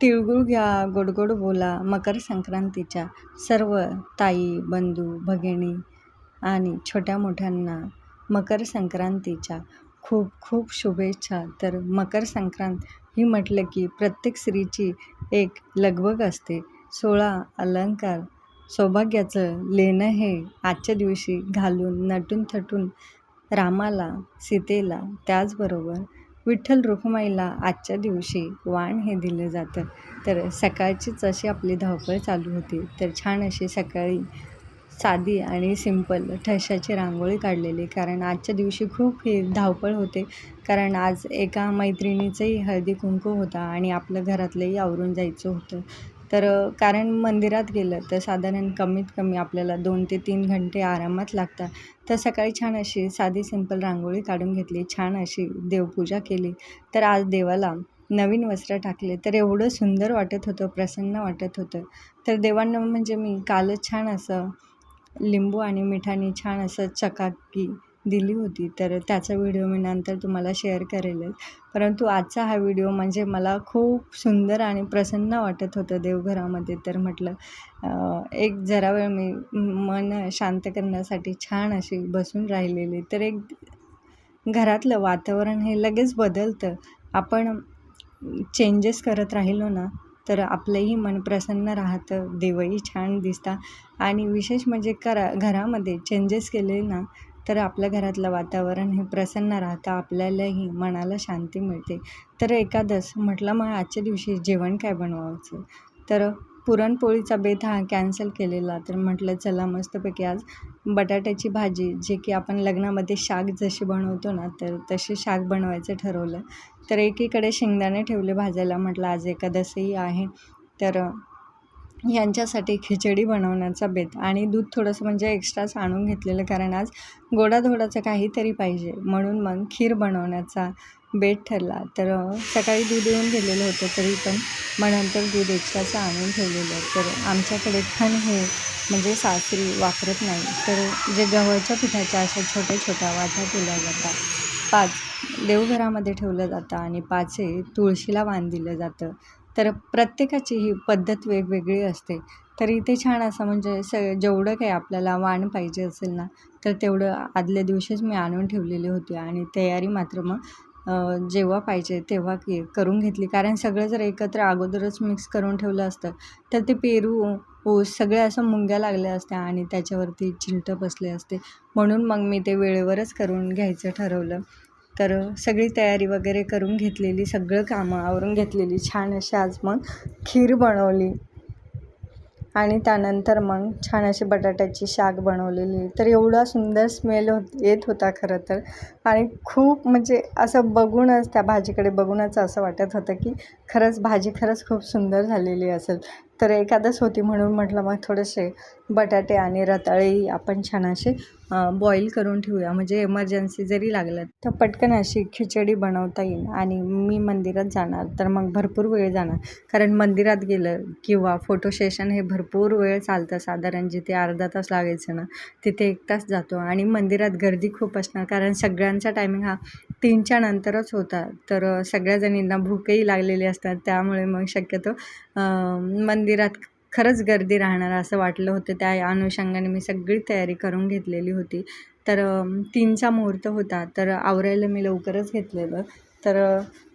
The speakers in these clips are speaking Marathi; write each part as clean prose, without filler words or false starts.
तिळगुळ घ्या गोड गोड बोला मकर संक्रांतीच्या सर्व ताई बंधू भगिनी आणि छोट्या मोठ्यांना मकर संक्रांतीच्या खूप खूप शुभेच्छा. तर मकर संक्रांत ही म्हटलं की प्रत्येक स्त्रीची एक लगबग असते. 16 अलंकार सौभाग्याचं लेणं हे आजच्या दिवशी घालून नटून थटून रामाला सीतेला त्याचबरोबर विठ्ठल रुक्माईला आजच्या दिवशी वाण हे दिलं जातं. तर सकाळचीच अशी आपली धावपळ चालू होती. तर छान अशी सकाळी साधी आणि सिंपल ठशाची रांगोळी काढलेली, कारण आजच्या दिवशी खूप ही धावपळ होते. कारण आज एका मैत्रिणीचंही हळदी कुंकू होता आणि आपलं घरातलंही आवरून जायचं होतं. तर कारण मंदिरात गेलं तर साधारण कमीत कमी आपल्याला 2 ते 3 घंटे आरामात लागतात. तर सकाळी छान अशी साधी सिंपल रांगोळी काढून घेतली, छान अशी देवपूजा केली. तर आज देवाला नवीन वस्त्र टाकले, तर एवढं सुंदर वाटत होतं, प्रसन्न वाटत होतं. तर देवांना म्हणजे मी कालच छान असं लिंबू आणि मिठाने छान असं चकाकी दिली होती. तर त्याचा व्हिडिओ मी नंतर तुम्हाला शेअर करेलच. परंतु आजचा हा व्हिडिओ म्हणजे मला खूप सुंदर आणि प्रसन्न वाटत होतं देवघरामध्ये. तर म्हटलं एक जरा वेळ मी मन शांत करण्यासाठी छान अशी बसून राहिलेली. तर एक घरातलं वातावरण हे लगेच बदलतं. आपण चेंजेस करत राहिलो ना तर आपलंही मन प्रसन्न राहतं, देवही छान दिसतात आणि विशेष म्हणजे घरामध्ये चेंजेस केले ना तर आपल्या घरातलं वातावरण हे प्रसन्न राहतं, आपल्यालाही मनाला शांती मिळते. तर एकादश म्हटलं मग आजच्या दिवशी जेवण काय बनवायचं, तर पुरणपोळीचा बेत हा कॅन्सल केलेला. तर म्हटलं चला मस्तपैकी आज बटाट्याची भाजी, जे की आपण लग्नामध्ये शाक जशी बनवतो ना तर तशी शाक बनवायचं ठरवलं. तर एकीकडे शेंगदाणे ठेवले भाजायला, म्हटलं आज एकादशी आहे तर यांच्यासाठी खिचडी बनवण्याचा बेत आणि दूध थोडंसं म्हणजे एक्स्ट्राच आणून घेतलेलं, कारण आज गोडाधोडाचं काहीतरी पाहिजे म्हणून मग खीर बनवण्याचा बेत ठरला. तर सकाळी दूध येऊन गेलेलं होतं तरी पण मग नंतर दूध एक्स्ट्राचं आणून ठेवलेलं. तर आमच्याकडे खण हे म्हणजे सासरी वापरत नाही, तर जे गव्हाच्या पिठाच्या अशा छोट्या छोट्या वाट्या केल्या जातात. 5 देवघरामध्ये ठेवलं जातं आणि 5 तुळशीला वाण दिलं जातं. तर प्रत्येकाची ही पद्धत वेगवेगळी असते. तर इथे छान असं म्हणजे जेवढं काही आपल्याला वाण पाहिजे असेल ना तर तेवढं आदल्या दिवशीच मी आणून ठेवलेली होती आणि तयारी मात्र मग जेव्हा पाहिजे तेव्हा करून घेतली. कारण सगळं जर एकत्र अगोदरच मिक्स करून ठेवलं असतं तर ते पेरू ऊस सगळे असं मुंग्या लागल्या असत्या आणि त्याच्यावरती चिलटं बसले असते. म्हणून मग मी ते वेळेवरच करून घ्यायचं ठरवलं. तर सगळी तयारी वगैरे करून घेतलेली, सगळं कामं आवरून घेतलेली, छान अशी आज मग खीर बनवली आणि त्यानंतर मग छान अशी बटाट्याची शाक बनवलेली. तर एवढा सुंदर स्मेल येत होता खरं तर, आणि खूप म्हणजे असं बघूनच त्या भाजीकडे बघूनच असं वाटत होतं की खरंच भाजी खरंच खूप सुंदर झालेली असेल. तर एकादश होती म्हणून म्हटलं मग थोडेसे बटाटे आणि रताळी आपण छान असे बॉईल करून ठेवूया, म्हणजे एमर्जन्सी जरी लागलं तर पटकन अशी खिचडी बनवता येईल. आणि मी मंदिरात जाणार तर मग भरपूर वेळ जाणार, कारण मंदिरात गेलं किंवा फोटो सेशन हे भरपूर वेळ चालतं. साधारण जिथे अर्धा तास लागायचं ना तिथे 1 तास जातो आणि मंदिरात गर्दी खूप असणार, कारण सगळ्यांचा टायमिंग हा 3च्या नंतरच होता. तर सगळ्या जणींना भूकही लागलेली असतात, त्यामुळे मग शक्यतो मंदिरात खरंच गर्दी राहणार असं वाटलं होतं. त्या अनुषंगाने मी सगळी तयारी करून घेतलेली होती. तर 3चा मुहूर्त होता, तर आवरायला मी लवकरच घेतलेलं. तर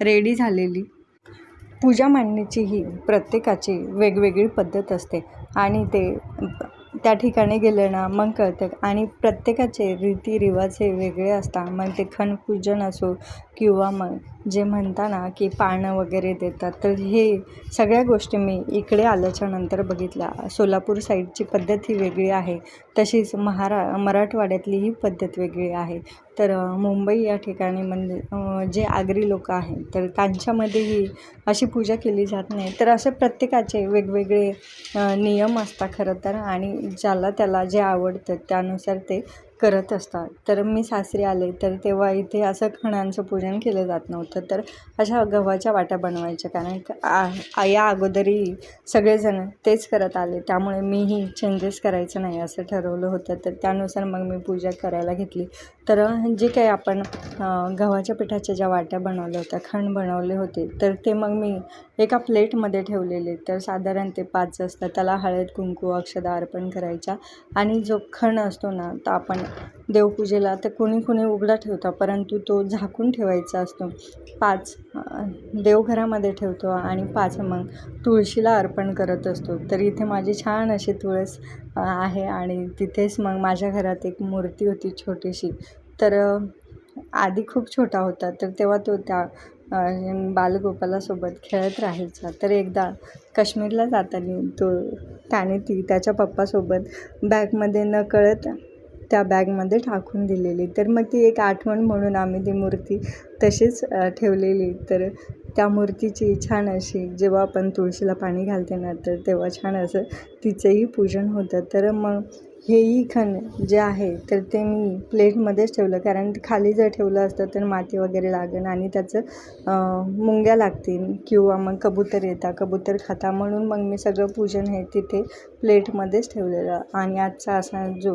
रेडी झालेली. पूजा मांडण्याची ही प्रत्येकाची वेगवेगळी पद्धत असते आणि ते त्या ठिकाणी गेलं ना मग कळतं. आणि प्रत्येकाचे रीतिरिवाज हे वेगळे असतात. मग ते खणपूजन असो किंवा मग जे म्हणता ना की पानं वगैरे देतात, तर हे सगळ्या गोष्टी मी इकडे आल्याच्या नंतर बघितल्या. सोलापूर साईडची पद्धत ही वेगळी आहे, तशीच मराठवाड्यातली ही पद्धत वेगळी आहे. तर मुंबई या ठिकाणी जे आगरी लोक आहेत तर त्यांच्यामध्येही अशी पूजा केली जात नाही. तर असे प्रत्येकाचे वेगवेगळे नियम असतात खरं तर, आणि ज्याला त्याला जे आवडतं त्यानुसार ते करत असतात. तर मी सासरी आले तर तेव्हा इथे असं खणांचं पूजन केलं जात नव्हतं, तर अशा गव्हाच्या वाट्या बनवायच्या, कारण या अगोदरही सगळेजण तेच करत आले, त्यामुळे मीही चेंजेस करायचं नाही असं ठरवलं होतं. तर त्यानुसार मग मी पूजा करायला घेतली. तर जे काही आपण गव्हाच्या पिठाच्या ज्या वाट्या बनवल्या होत्या, खण बनवले होते, तर ते मग मी एका प्लेटमध्ये ठेवलेले. तर साधारण ते 5 असतात. त्याला हळद, कुंकू, अक्षदा अर्पण करायच्या. आणि जो खण असतो ना, तर आपण देवपूजेला तर कुणी उघडा ठेवता, परंतु तो झाकून ठेवायचा असतो. 5 देवघरामध्ये ठेवतो आणि 5 मग तुळशीला अर्पण करत असतो. तर इथे माझी छान अशी तुळस आहे आणि तिथेच मग माझ्या घरात एक मूर्ती होती छोटीशी. तर आधी खूप छोटा होता, तर तेव्हा तो त्या बालगोपालासोबत खेळत राहायचा. तर एकदा काश्मीरला जाताना त्याने ती त्याच्या पप्पासोबत बॅगमध्ये नकळत त्या बॅगमध्ये टाकून दिलेली. तर मग ती एक आठवण म्हणून आम्ही ती मूर्ती तशीच ठेवलेली. तर त्या मूर्तीची छान अशी जेव्हा आपण तुळशीला पाणी घालते ना, तर तेव्हा छान असं तिचंही पूजन होतं. तर मग हेही खण जे आहे तर ते मी प्लेटमध्येच ठेवलं, कारण खाली जर ठेवलं असतं तर माती वगैरे लागेल आणि त्याचं मुंग्या लागतील किंवा मग कबूतर खाता, म्हणून मग मी सगळं पूजन हे तिथे प्लेटमध्येच ठेवलेलं. आणि आजचा असा जो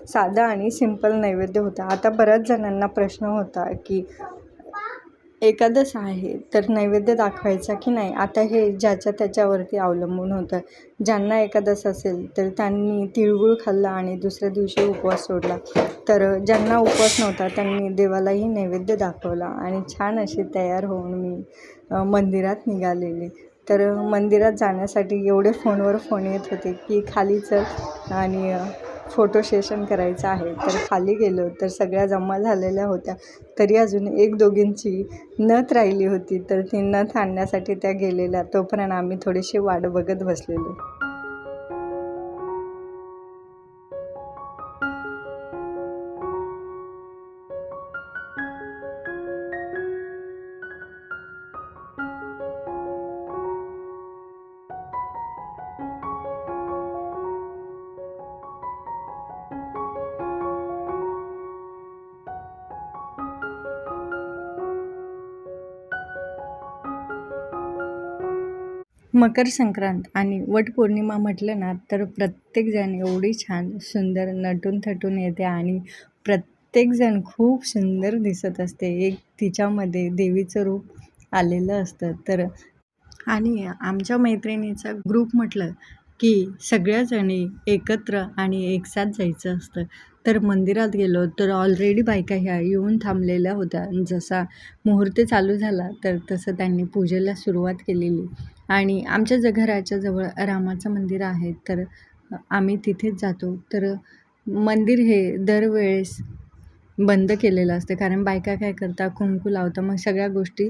साधा आणि सिंपल नैवेद्य होता. आता बऱ्याच जणांना प्रश्न होता की एकादश आहे तर नैवेद्य दाखवायचा की नाही. आता हे ज्याच्या त्याच्यावरती अवलंबून होतं. ज्यांना एकादश असेल तर त्यांनी तिळगुळ खाल्ला आणि दुसऱ्या दिवशी उपवास सोडला. तर ज्यांना उपवास नव्हता त्यांनी देवालाही नैवेद्य दाखवला आणि छान अशी तयार होऊन मी मंदिरात निघालेली. तर मंदिरात जाण्यासाठी एवढे फोनवर फोन येत होते की खाली चल आणि फोटो सेशन करायचं आहे. तर खाली गेलो तर सगळ्या जमा झालेल्या होत्या. तरी अजून एक दोघींची नथ राहिली होती, तर ती नथ आणण्यासाठी त्या गेलेल्या. तोपर्यंत आम्ही थोडीशी वाट बघत बसलेलो. मकर संक्रांत आणि वटपौर्णिमा म्हटलं ना, तर प्रत्येकजण एवढी छान सुंदर नटून थटून येते आणि प्रत्येकजण खूप सुंदर दिसत असते. एक तिच्यामध्ये देवीचं रूप आलेलं असतं. तर आणि आमच्या मैत्रिणीचा ग्रुप म्हटलं की सगळ्याजणी एकत्र आणि एकसाथ जायचं असतं. तर मंदिरात गेलो तर ऑलरेडी बायका ह्या येऊन थांबलेल्या होत्या. जसा मुहूर्त चालू झाला तर तसं त्यांनी पूजेला सुरुवात केलेली. आणि आमच्या घराच्या जवळ रामाचं मंदिर आहे, तर आम्ही तिथेच जातो. तर मंदिर हे दरवेळेस बंद केलेलं असतं, कारण बायका काय करतात, कुंकू लावतात, मग सगळ्या गोष्टी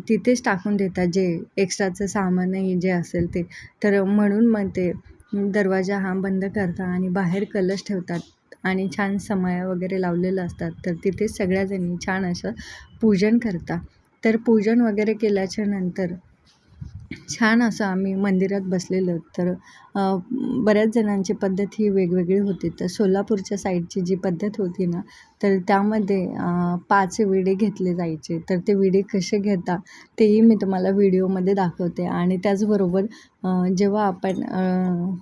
तिथेच टाकून देतात, जे एक्स्ट्राचं सामानही जे असेल ते. तर म्हणून मग ते दरवाजा हा बंद करतात आणि बाहेर कलश ठेवतात आणि छान समया वगैरे लावलेलं असतात. तर तिथेच सगळ्याजणी छान असं पूजन करतात. तर पूजन वगैरे केल्याच्या नंतर छान असं आम्ही मंदिरात बसलेलो. तर बऱ्याच जणांची पद्धत ही वेगवेगळी होती. तर सोलापूरच्या साईडची जी पद्धत होती ना, तर त्यामध्ये 5 विडे घेतले जायचे. तर ते विडे कसे घेतात तेही मी तुम्हाला व्हिडिओमध्ये दाखवते. आणि त्याचबरोबर जेव्हा आपण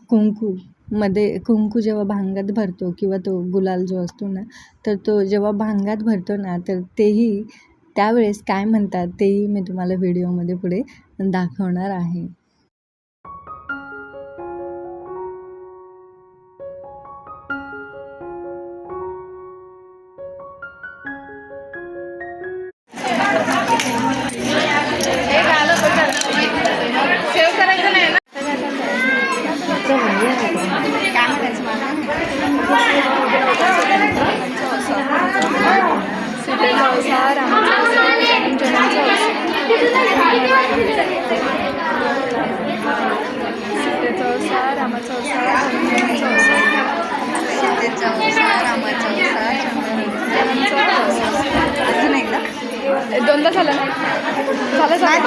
कुंकू जेव्हा भांगात भरतो किंवा तो गुलाल जो असतो ना, तर तो जेव्हा भांगात भरतो ना, तर तेही त्यावेळेस काय म्हणतात तेही मी तुम्हाला व्हिडिओमध्ये पुढे दाखवणार आहे. दोनदा झालं ना, झालं काय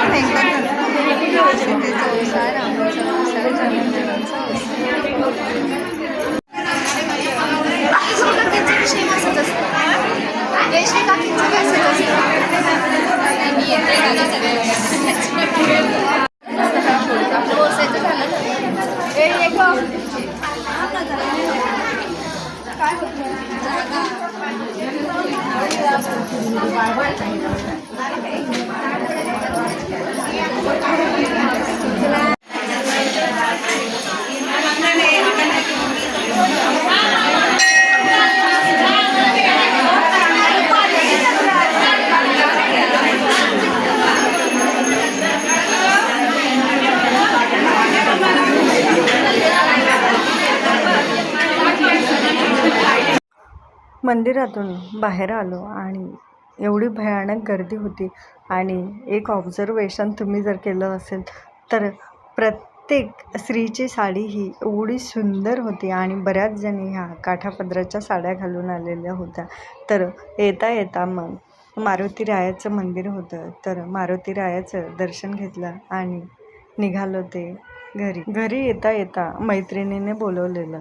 मंदिरातून बाहेर आलो आणि एवढी भयानक गर्दी होती. आणि एक ऑब्झर्वेशन तुम्ही जर केलं असेल तर प्रत्येक स्त्रीची साडी ही एवढी सुंदर होती आणि बऱ्याच जणी ह्या काठापदराच्या साड्या घालून आलेल्या होत्या. तर येता येता मग मारुती रायाचं मंदिर होतं, तर मारुती रायाचं दर्शन घेतलं आणि निघालो ते घरी येता येता मैत्रिणीने बोलवलेलं.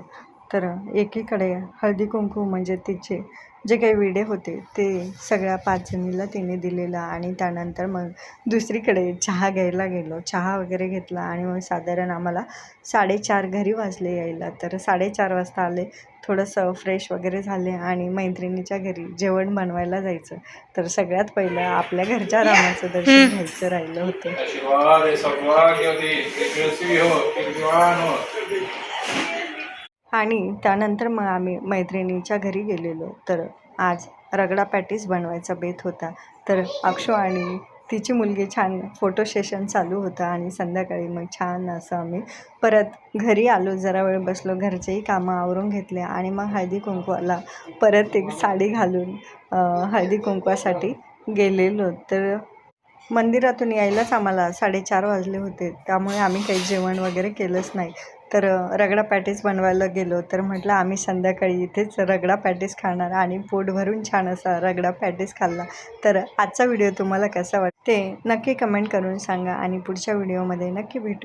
तर एकीकडे हळदी कुंकू म्हणजे तिचे जे काही विडे होते ते सगळ्या 5 जणीला तिने दिलेला आणि त्यानंतर मग दुसरीकडे चहा घ्यायला गेलो. चहा वगैरे घेतला आणि मग साधारण आम्हाला 4:30 घरी वाजले यायला. तर 4:30 वाजता आले, थोडंसं फ्रेश वगैरे झाले आणि मैत्रिणीच्या घरी जेवण बनवायला जायचं. तर सगळ्यात पहिलं आपल्या घरच्या रामाचं दर्शन घ्यायचं राहिलं होतं. आणि त्यानंतर मग आम्ही मैत्रिणीच्या घरी गेलेलो. तर आज रगडा पॅटीस बनवायचा बेत होता. तर अक्षू आणि तिची मुलगी छान फोटो सेशन चालू होतं आणि संध्याकाळी मग छान असं आम्ही परत घरी आलो. जरा वेळ बसलो, घरचेही कामं आवरून घेतले आणि मग हळदी कुंकवाला परत एक साडी घालून हळदी कुंकवासाठी गेलेलो. तर मंदिरातून यायलाच आम्हाला 4:30 वाजले होते, त्यामुळे आम्ही काही जेवण वगैरे केलंच नाही. तर रगडा पॅटीस बनवायला गेलो. तर म्हटलं आम्ही संध्याकाळी इथेच रगडा पॅटीस खाणार आणि पोट भरून छान असा रगडा पॅटीस खाल्ला. तर आजचा व्हिडिओ तुम्हाला कसा वाटते नक्की कमेंट करून सांगा आणि पुढच्या व्हिडिओमध्ये नक्की भेटू.